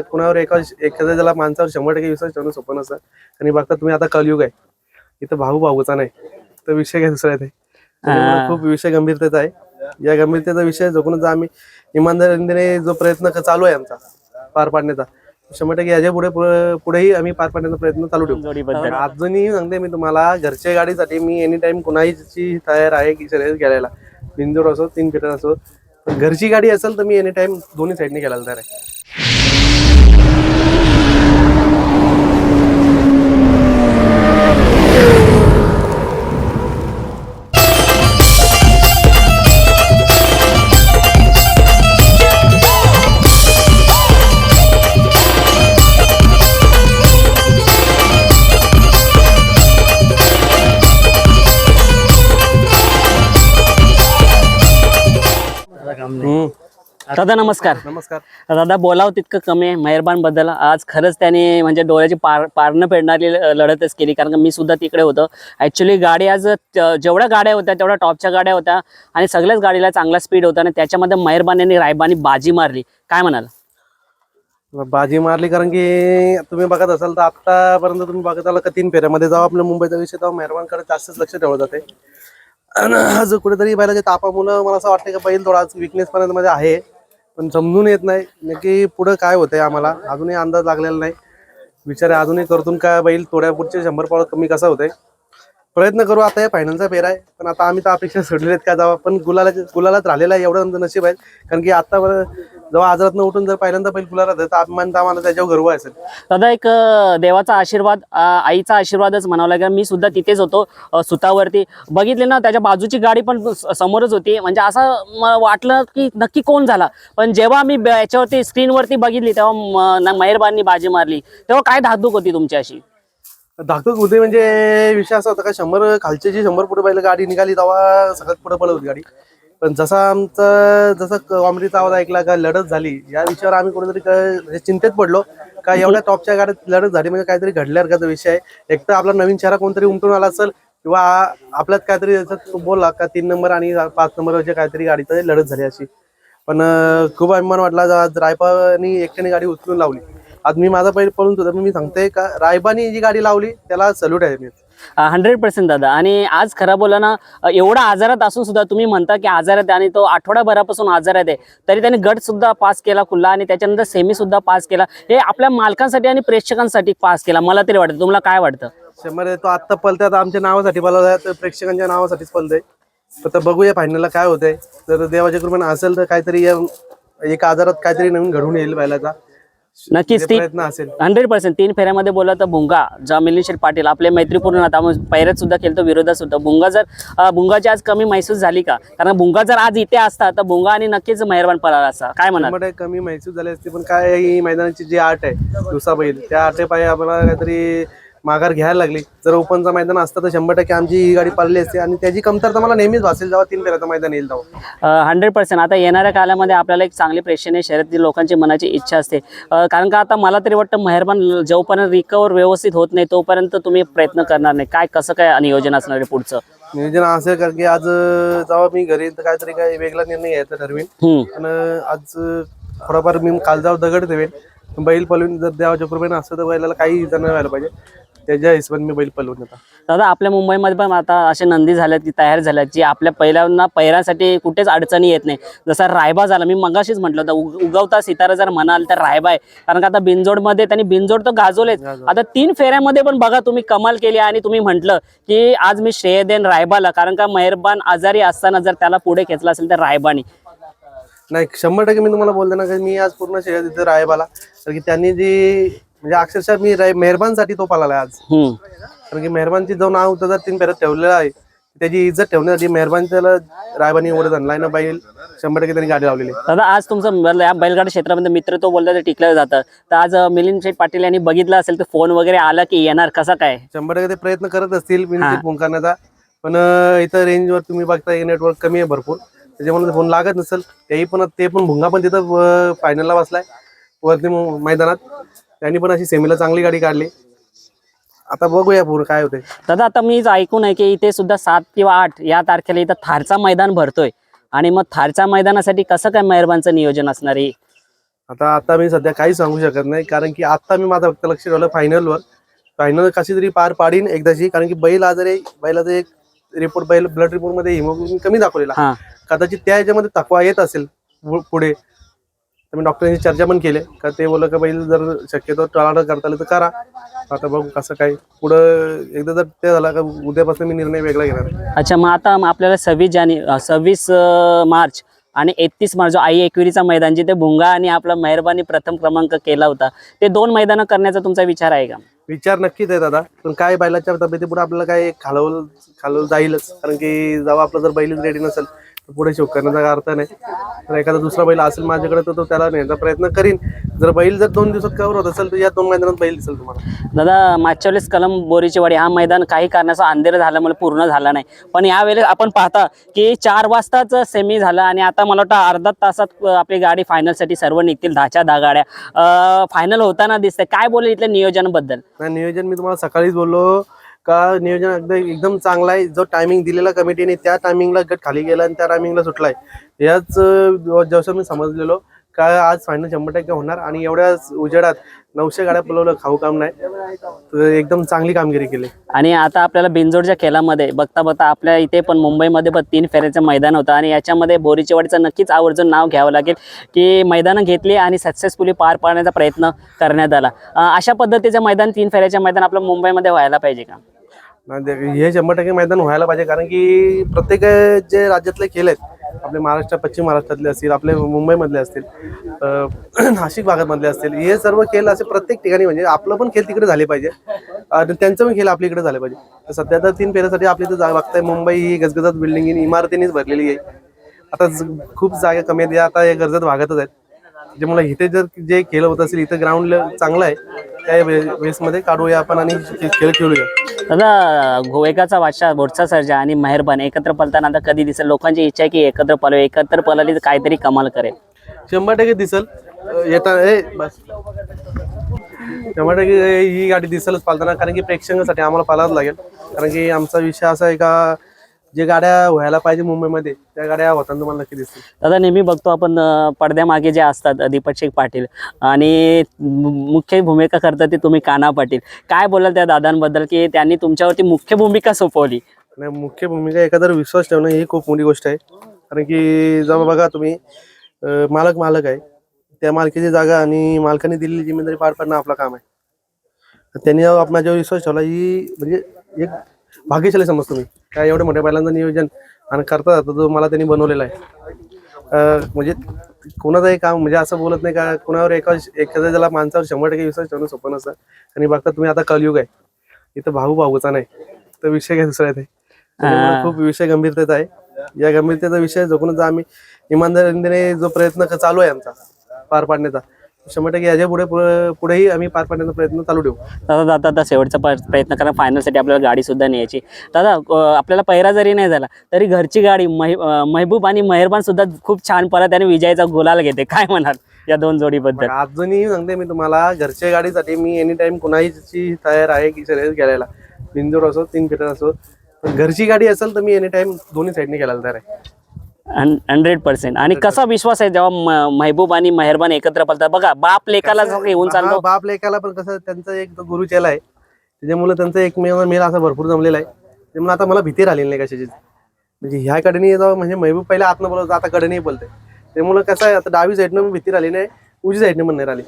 कुणावर एखाद्या ज्याला माणसावर 100% विश्वास ठेवणं सोपं नसतं. आणि बघता तुम्ही आता कलयुग आहे, इथं भाऊचा नाही तर विषय काय दुसरा आहे. त्याच्यामुळे खूप विषय गंभीरतेचा आहे. या गंभीरतेचा विषय जगूनच आम्ही इमानदारीने जो प्रयत्न चालू आहे आमचा पार पाडण्याचा, 100% याच्या पुढेही आम्ही पार पाडण्याचा प्रयत्न चालू ठेवू. अजूनही सांगते मी तुम्हाला, घरच्या गाडीसाठी मी एनी टाइम कुणाची तयार आहे की शर्यत खेळायला, बिनजोड असो 3 फेटर असो. पण घरची गाडी असेल तर मी एनी टाइम दोन्ही साईडने खेळायला तयार आहे. दादा नमस्कार. नमस्कार दादा, बोलावं तितकं कमी आहे. मेहरबान बद्दल आज खरंच त्याने म्हणजे डोळ्याची पारणं फेडणारी लढतच केली, कारण मी सुद्धा तिकडे होतो. ॲक्च्युली गाडी आज जेवढ्या गाड्या होत्या तेवढ्या टॉपच्या गाड्या होत्या आणि सगळ्याच गाडीला चांगला स्पीड होता आणि त्याच्यामध्ये मेहरबान यांनी रायबानी बाजी मारली. काय म्हणाल? बाजी मारली कारण की तुम्ही बघत असाल तर आतापर्यंत तुम्ही बघत आला का 3 फेऱ्यामध्ये जेव्हा आपल्या मुंबईचा विषय तेव्हा मेहरबानकडे जास्तच लक्ष ठेवलं जाते. आज कुठेतरी बैलाच्या तापामुळं मला असं वाटतं की बैल थोडा विकनेस पर्यंत मध्ये आहे, पण समजून येत नाही नक्की पुढं काय होतंय. आम्हाला अजूनही अंदाज लागलेला नाही. विचार अजूनही करतून का बैल थोड्या पुढचे 100 पावलं कमी कसा होतंय प्रयत्न करू. आता हे फायनलचा फेरा आहे, पण आता आम्ही तर अपेक्षा सोडलेत का जावा, पण गुलालात राहिलेला आहे एवढं नशीब आहे. कारण की आता जेव्हा आजारातनं उठून जर पहिल्यांदा बैल गुलाला तर अभिमान तर आम्हाला त्याच्यावर गर्व असेल. दादा, एक देवाचा आशीर्वाद, आईचा आशीर्वादच म्हणावा लागेल. मी सुद्धा तिथेच होतो सुतावरती, बघितले ना त्याच्या बाजूची गाडी पण समोरच होती. म्हणजे असं वाटलं की नक्की कोण झाला, पण जेव्हा मी याच्यावरती स्क्रीनवरती बघितली तेव्हा मेहरबानी बाजी मारली, तेव्हा काय धाकधूक होती तुमची? अशी धाकधूक होते म्हणजे विषय असा होता का 100 खालची जी 100 फुट बैल गाडी निघाली तेव्हा सगळ्यात पुढे पळत होती गाडी. पण जसं कॉमेडीचा आवाज ऐकला का लढत झाली, या विषयावर आम्ही कुठेतरी म्हणजे चिंतेत पडलो का एवढ्या टॉपच्या गाड्यात लढत झाली म्हणजे काहीतरी घडल्यासारखाचा विषय आहे. एक तर आपला नवीन चेहरा कोणतरी उमटून आला असेल किंवा आपल्यात काहीतरी बोलला का 3 नंबर आणि 5 नंबरच्या काहीतरी गाडीत लढत झाली अशी. पण खूप अभिमान वाटला. रायबानी एकट्याने गाडी उचलून लावली. आज मी माझा पहिले पळून सुद्धा मी सांगते का रायबानी जी गाडी लावली त्याला सल्यूट आहे. मी 100% दादा. आणि आज खरं बोला ना, एवढा आजारात असून सुद्धा तुम्ही म्हणता की आजारात आणि तो आठवडाभरापासून आजारात आहे, तरी त्याने गट सुद्धा पास केला खुला आणि त्याच्यानंतर सेमी सुद्धा पास केला. हे आपल्या मालकांसाठी आणि प्रेक्षकांसाठी पास केला, मला तरी वाटतं. तुम्हाला काय वाटतं? 100 तो आत्ता पलतोय, आमच्या नावासाठी पळवलाय तर प्रेक्षकांच्या नावासाठीच पळतोय. तर बघूया फायनलला काय होतंय. जर देवाच्या कृपेने असेल तर काहीतरी एक आजारात काहीतरी नवीन घडून येईल बैलाचा, नक्कीच. प्रयत्न असेल 100%. 3 फेऱ्यामध्ये बोला तर भुंगा मिलिंद शेठ पाटील आपले मैत्रीपूर्ण आता पैऱ्यात सुद्धा केलं, विरोधात सुद्धा भुंगा. जर भुंगाची आज कमी महसूस झाली का? कारण भुंगा जर आज इथे असता तर भुंगा आणि नक्कीच मेहरबान पळाला असता. काय म्हणा? कमी महसूस झाली असते, पण काय ही मैदानाची जी आट आहे दिवसा बैल, त्या आटेपायी आम्हाला काहीतरी माघार घ्यायला लागली. जर ओपनचं मैदान असतं तर 100% आमची ही गाडी पळली असते आणि त्याची कमतरता मला नेहमीच भासेल जेव्हा 3 फेऱ्याचं मैदान येईल तेव्हा. 100%. आता येणाऱ्या काळामध्ये आपल्याला एक चांगली प्रेक्षणीय शर्यत लोकांची मनाची इच्छा असते, कारण का आता मला तरी वाटतं मेहरबान जोपर्यंत रिकवर व्यवस्थित होत नाही तोपर्यंत तुम्ही प्रयत्न करणार नाही. काय कसं काय नियोजन असणार आहे पुढचं? नियोजन असेल कारण की आज जेव्हा मी घरी तर काहीतरी काय वेगळा निर्णय घ्यायचा ठरवीन. पण आज थोडाफार मी काल जाऊ दगड देवेन बैल पळवून. जर देवाच्या कृपेने असतं तर बैलाला काही इजा नाही व्हायला पाहिजे, त्याच्या हिशोबाने मी बैल पळवून येतात. दादा, आपल्या मुंबईमध्ये पण आता असे नंदी झाल्यात की तयार झाल्यात जी आपल्या पैरासाठी कुठेच अडचणी येत नाही. जसा रायबा झाला, मी मगाशीच म्हटलं होतं उगवता सितारा जर म्हणाल तर रायबा आहे. कारण का आता बिनजोडमध्ये त्यांनी बिनजोड तर गाजवलेच. आता 3 फेऱ्यामध्ये पण बघा तुम्ही कमाल केली आणि तुम्ही म्हटलं की आज मी श्रेय देन रायबाला, कारण का मेहरबान आजारी असताना जर त्याला पुढे घेतला असेल तर रायबानी नाही. 100% मी तुम्हाला बोलतो ना की मी आज पूर्ण श्रेय देतो रायबाला, कारण की त्यांनी जी म्हणजे अक्षरशः मी मेहरबानसाठी तो पाला आज. कारण की मेहरबानची जो नाव होतं 3 फेऱ्यात ठेवलेलं आहे, त्याची इज्जत ठेवण्यासाठी मेहरबान त्याला रायबानी एवढं आणलाय ना बैल. 100% त्यांनी गाडी लावलेली. दादा, आज तुमचं या बैलगाडी क्षेत्रामध्ये मित्र तो बोलला तर टिकलं जातं, तर आज मिलिंद शेठ पाटील यांनी बघितलं असेल तर फोन वगैरे आला की येणार, कसा काय? 100% ते प्रयत्न करत असतील फोन करण्याचा, पण इथं रेंजवर तुम्ही बघता नेटवर्क कमी आहे भरपूर, त्याच्यामुळे फोन लागत नसेल. ते पण भुंगा पण तिथं फायनलला बसलाय वरती मैदानात. त्यांनी पण अशी सेमीला चांगली गाडी काढली. आता बघूया पुढे काय होते. दादा, आता मीच ऐकून आहे की इथे सुद्धा 7 किंवा 8 या तारखेला इथं थारचा मैदान भरतोय, आणि मग थारच्या मैदानासाठी कसं काय मेहरबानचं नियोजन असणार आहे? आता मी सध्या काही सांगू शकत नाही, कारण की आता मी माझं फक्त लक्ष ठेवलं फायनलवर. फायनल कशी तरी पार पाडीन एकदाची, कारण की बैल आजारी आहे. बैलाचं एक रिपोर्ट, ब्लड रिपोर्ट मध्ये हिमोग्लोबिन कमी दाखवलेला. हा. कदाचित त्या ह्याच्यामध्ये थकवा येत असेल पुढे. तर मी डॉक्टरांची चर्चा पण केली का, ते बोललं का बैल जर शक्यतो टाळाटाळ करता आलं तर करा. आता बघू कसं काय पुढं. एकदा जर ते झालं का उद्यापासून मी निर्णय वेगळा घेणार. अच्छा, मग आता आपल्याला 26 मार्च आणि 31 मार्च जो आई एकविरीचा मैदान, जिथे भुंगा आणि आपला मेहरबानी प्रथम क्रमांक केला होता, ते 2 मैदानं करण्याचा तुमचा विचार आहे का? विचार नक्कीच आहे दादा, पण काय बैलाच्या तब्येतीपुढे आपल्याला काय खालवलं जाईलच. कारण की जेव्हा आपलं जर बैलच रेडी नसेल तर पुढे शोक करण्याचा काय अर्थ नाही. तर एखादा दुसरा बैल असेल माझ्याकडे तर तो त्याला नेण्याचा प्रयत्न करीन. जर बैल जर 2 दिवसात कव्हर होत असेल तर या 2 मैदानात बैल दिसेल तुम्हाला. दादा, मागच्या वेळेस कलम बोरीची वाडी हा मैदान काही कारणाचा अंधेर झाल्यामुळे पूर्ण झाला नाही, पण यावेळेस आपण पाहता की 4 वाजताच सेमी झाला आणि आता मला वाटतं अर्धा तासात आपली गाडी फायनलसाठी सर्व निघतील. 10च्या 10 गाड्या फायनल होताना दिसते. काय बोलेल इथल्या नियोजनाबद्दल? नाही, नियोजन मी तुम्हाला सकाळीच बोललो का नियोजन एकदम चांगला आहे. जो टायमिंग दिलेला कमिटीने त्या टायमिंगला गट खाली गेला आणि त्या टायमिंगला सुटलाय. याच जसं मी समजलेलो का आज फायनल 100% होणार आणि एवढ्या उजेडात 900 गाड्या पळवलं खाऊ काम नाही. तर एकदम चांगली कामगिरी केली. आणि आता आपल्याला बिनजोडच्या खेळामध्ये बघता बघता आपल्या इथे पण मुंबईमध्ये पण 3 फेऱ्याचं मैदान होतं आणि याच्यामध्ये बोरीचेवाडीचं नक्कीच आवर्जून नाव घ्यावं लागेल की मैदानं घेतली आणि सक्सेसफुली पार पाडण्याचा प्रयत्न करण्यात आला. अशा पद्धतीचं मैदान 3 फेऱ्याचं मैदान आपलं मुंबईमध्ये व्हायला पाहिजे का? हे 100% मैदान व्हायला पाहिजे, कारण की प्रत्येक जे राज्यातले खेळ आहेत, आपले महाराष्ट्र, पश्चिम महाराष्ट्रातले असतील, आपले मुंबईमधले असतील, नाशिक भागामधले असतील, हे सर्व खेळ असे प्रत्येक ठिकाणी म्हणजे आपलं पण खेळ तिकडे झाले पाहिजे आणि त्यांचं पण खेळ आपल्या इकडे झाले पाहिजे. तर सध्या तर 3 फेऱ्यासाठी आपली इथं बघताय मुंबई ही गजगजात बिल्डिंग इमारतीनेच भरलेली आहे. आता खूप जागा कमी आहेत, आता हे गरजत भागातच आहेत. त्याच्यामुळे इथे जर जे खेळ होत असेल, इथं ग्राउंड चांगलं आहे, त्या वेळेसमध्ये काढूया आपण आणि खेळ खेळूया. दादा, गोवेकाचा बादशाह, बोटचा सर्जा आणि मेहरबान एकत्र पळताना आता कधी दिसेल? लोकांची इच्छा आहे की एकत्र पळू, एकत्र पळाली तर काहीतरी कमाल करेल. 100% दिसल. येता बस 100% ही गाडी दिसेलच पालताना, कारण की प्रेक्षकांसाठी आम्हाला पालावंच लागेल. कारण की आमचा विषय असा आहे का जे गाड्या व्हायला पाहिजे मुंबईमध्ये त्या गाड्या होताना तुम्हाला नक्की दिसतील. दादा, नेहमी बघतो आपण पडद्यामागे जे असतात दीपक शेख पाटील आणि मुख्य भूमिका करतात ते तुम्ही कान्हा पाटील. काय बोलाल त्या दादांबद्दल की त्यांनी तुमच्यावरती मुख्य भूमिका सोपवली? नाही, मुख्य भूमिका एखाद्यावर विश्वास ठेवणं ही खूप मोठी गोष्ट आहे. कारण की जेव्हा बघा तुम्ही मालक आहे, त्या मालकीची जागा आणि मालकाने दिलेली जिम्मेदारी पार पाडणं आपलं काम आहे. तर त्यांनी आपल्यावर विश्वास ठेवला ही म्हणजे एक भाग्यशाली समजतो मी. काय एवढ्या मोठ्या बैलांचं नियोजन आणि करता जातं जो मला त्यांनी बनवलेला आहे. म्हणजे कोणाचंही काम म्हणजे असं बोलत नाही का कोणावर एखाद्या ज्याला माणसावर 100% विश्वास ठेवणं सोपं नसतं. आणि बघता तुम्ही आता कलयुग आहे, इथं भाऊचा नाही तर विषय काय दुसरा आहे. खूप विषय गंभीरतेचा आहे. या गंभीरतेचा विषय जगूनच आम्ही इमानदारीने जो प्रयत्न चालू आहे आमचा पार पाडण्याचा, 100% याच्या पुढेही आम्ही पार पाडण्याचा प्रयत्न चालू ठेवू. दादा, आता शेवटचा प्रयत्न करा. फायनलसाठी आपल्याला गाडी सुद्धा न्यायची. दादा, आपल्याला पहिरा जरी नाही झाला तरी घरची गाडी महबूब आणि मेहरबान सुद्धा खूप छान पळत आणि विजयाचा गुलाल घेते. काय म्हणाल या 2 जोडीबद्दल? अजूनही सांगते मी तुम्हाला, घरच्या गाडीसाठी मी एनी टाइम कुणाची तयार आहे की शर्यत खेळायला. बिनजोड असो 3 फेटर असो, पण घरची गाडी असेल तर मी एनी टाइम दोन्ही साईडने खेळायला तयार आहे. 100%. आणि कसा विश्वास आहे जेव्हा महबूब आणि मेहरबान एकत्र पळतात? बघा, बाप लेकाला घेऊन चालतो. बाप लेकाला पण कसं त्यांचा एक गुरु चेला आहे, त्याच्यामुळे त्यांचा एक मेल असा भरपूर जमलेला आहे. त्यामुळे आता मला भीती राहिलेली नाही कशाची. म्हणजे ह्या कडेने जावं म्हणजे महबूब पहिला आतनं बोलवतो, आता कडेने बोलते. त्यामुळे कसं आहे आता डावी साईडनं भीती राहिली नाही, उजवी साईडने पण नाही राहिली.